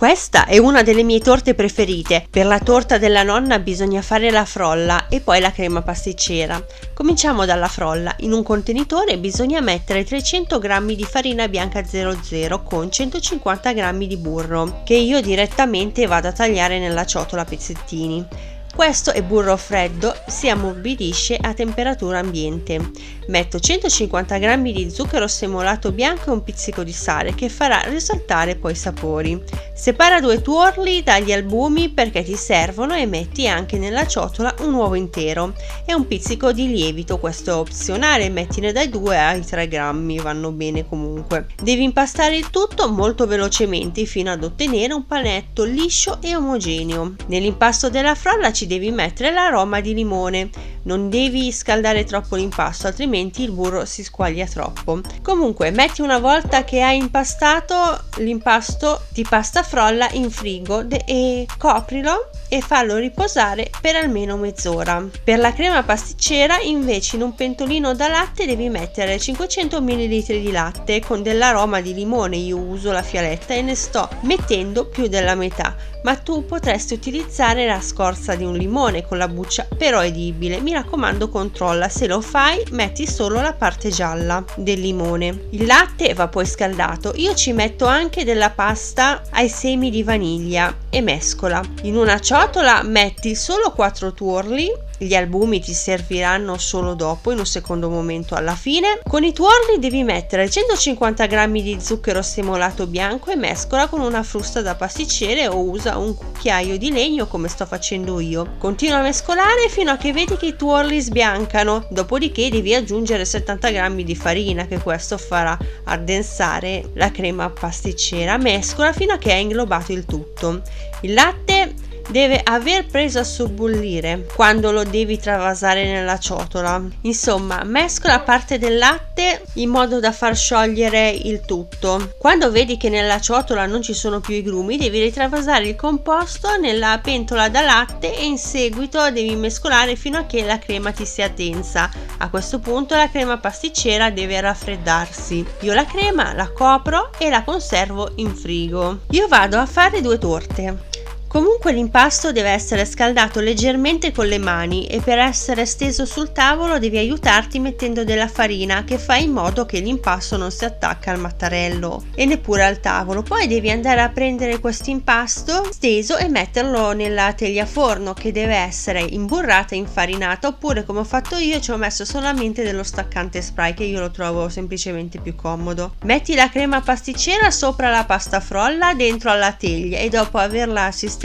Questa è una delle mie torte preferite. Per la torta della nonna bisogna fare la frolla e poi la crema pasticcera. Cominciamo dalla frolla. In un contenitore bisogna mettere 300 g di farina bianca 00 con 150 g di burro, che io direttamente vado a tagliare nella ciotola a pezzettini. Questo è burro freddo, si ammorbidisce a temperatura ambiente. Metto 150 g di zucchero semolato bianco e un pizzico di sale che farà risaltare poi i sapori. Separa 2 tuorli dagli albumi perché ti servono e metti anche nella ciotola un uovo intero e un pizzico di lievito, questo è opzionale, mettine dai 2 ai 3 grammi, vanno bene comunque. Devi impastare il tutto molto velocemente fino ad ottenere un panetto liscio e omogeneo. Nell'impasto della frolla ci devi mettere l'aroma di limone. Non devi scaldare troppo l'impasto, altrimenti il burro si squaglia troppo. Comunque, metti una volta che hai impastato l'impasto di pasta frolla in frigo e coprilo e fallo riposare per almeno mezz'ora. Per la crema pasticcera, invece, in un pentolino da latte devi mettere 500 ml di latte con dell'aroma di limone. Io uso la fialetta e ne sto mettendo più della metà, ma tu potresti utilizzare la scorza di un limone con la buccia, però edibile. Mi raccomando, controlla, se lo fai metti solo la parte gialla del limone. Il latte va poi scaldato. Io ci metto anche della pasta ai semi di vaniglia e mescola. In una ciotola metti solo 4 tuorli. Gli albumi ti serviranno solo dopo, in un secondo momento alla fine. Con i tuorli devi mettere 150 g di zucchero semolato bianco e mescola con una frusta da pasticcere o usa un cucchiaio di legno come sto facendo io. Continua a mescolare fino a che vedi che i tuorli sbiancano, dopodiché devi aggiungere 70 g di farina, che questo farà addensare la crema pasticcera. Mescola fino a che hai inglobato il tutto. Il latte deve aver preso a sobbollire quando lo devi travasare nella ciotola. Insomma, mescola parte del latte in modo da far sciogliere il tutto. Quando vedi che nella ciotola non ci sono più i grumi, devi ritravasare il composto nella pentola da latte e in seguito devi mescolare fino a che la crema ti si addensa. A questo punto la crema pasticcera deve raffreddarsi. Io la crema la copro e la conservo in frigo. Io vado a fare 2 torte. Comunque l'impasto deve essere scaldato leggermente con le mani e per essere steso sul tavolo devi aiutarti mettendo della farina che fa in modo che l'impasto non si attacca al mattarello e neppure al tavolo. Poi devi andare a prendere questo impasto steso e metterlo nella teglia a forno, che deve essere imburrata e infarinata, oppure come ho fatto io ci ho messo solamente dello staccante spray, che io lo trovo semplicemente più comodo. Metti la crema pasticcera sopra la pasta frolla dentro alla teglia e dopo averla sistemata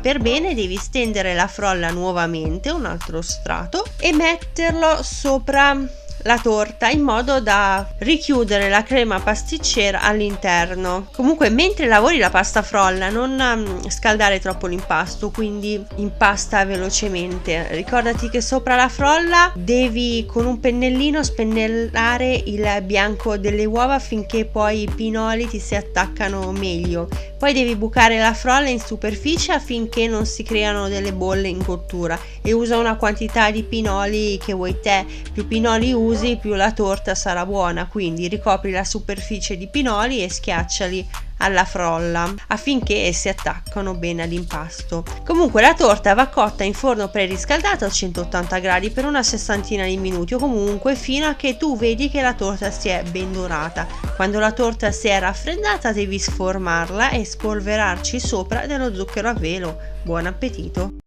per bene devi stendere la frolla nuovamente, un altro strato, e metterlo sopra la torta in modo da richiudere la crema pasticcera all'interno. Comunque mentre lavori la pasta frolla non scaldare troppo l'impasto, quindi impasta velocemente. Ricordati che sopra la frolla devi con un pennellino spennellare il bianco delle uova finché poi i pinoli ti si attaccano meglio. Poi devi bucare la frolla in superficie affinché non si creano delle bolle in cottura e usa una quantità di pinoli che vuoi te. Più pinoli usi, più la torta sarà buona, quindi ricopri la superficie di pinoli e schiacciali alla frolla affinché si attaccano bene all'impasto. Comunque la torta va cotta in forno preriscaldato a 180 gradi per una sessantina di minuti o comunque fino a che tu vedi che la torta si è ben dorata. Quando la torta si è raffreddata devi sformarla e spolverarci sopra dello zucchero a velo. Buon appetito!